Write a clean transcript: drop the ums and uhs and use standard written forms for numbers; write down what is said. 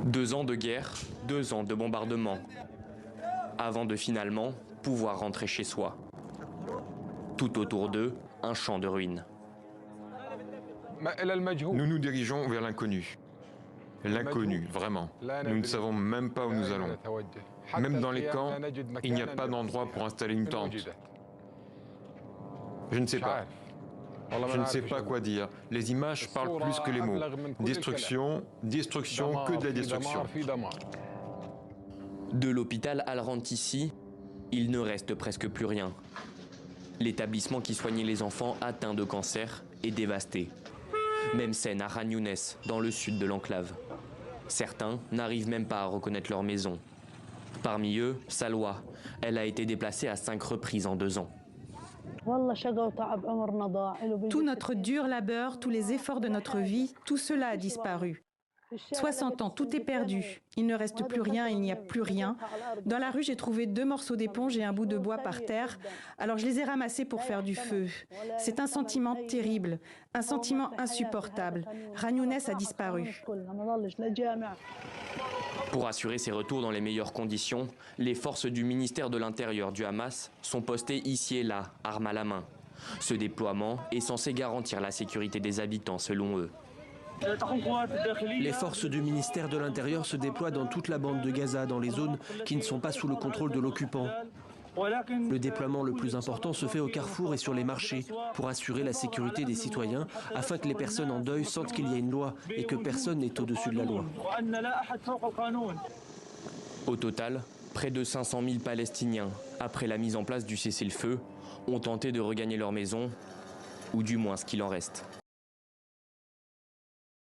2 ans de guerre, 2 ans de bombardement, avant de finalement pouvoir rentrer chez soi. Tout autour d'eux, un champ de ruines. Nous nous dirigeons vers l'inconnu. L'inconnu, vraiment. Nous ne savons même pas où nous allons. Même dans les camps, il n'y a pas d'endroit pour installer une tente. Je ne sais pas. Je ne sais pas quoi dire. Les images parlent plus que les mots. Destruction, destruction, que de la destruction. De l'hôpital Al-Rantissi, il ne reste presque plus rien. L'établissement qui soignait les enfants atteints de cancer est dévasté. Même scène à Khan Younes, dans le sud de l'enclave. Certains n'arrivent même pas à reconnaître leur maison. Parmi eux, Salwa. Elle a été déplacée à 5 reprises en 2 ans. Tout notre dur labeur, tous les efforts de notre vie, tout cela a disparu. 60 ans, tout est perdu. Il ne reste plus rien, il n'y a plus rien. Dans la rue, j'ai trouvé 2 morceaux d'éponge et un bout de bois par terre. Alors je les ai ramassés pour faire du feu. C'est un sentiment terrible, un sentiment insupportable. Khan Younes a disparu. Pour assurer ces retours dans les meilleures conditions, les forces du ministère de l'Intérieur du Hamas sont postées ici et là, armes à la main. Ce déploiement est censé garantir la sécurité des habitants selon eux. Les forces du ministère de l'Intérieur se déploient dans toute la bande de Gaza, dans les zones qui ne sont pas sous le contrôle de l'occupant. Le déploiement le plus important se fait au carrefour et sur les marchés pour assurer la sécurité des citoyens afin que les personnes en deuil sentent qu'il y a une loi et que personne n'est au-dessus de la loi. Au total, près de 500 000 Palestiniens, après la mise en place du cessez-le-feu, ont tenté de regagner leur maison, ou du moins ce qu'il en reste.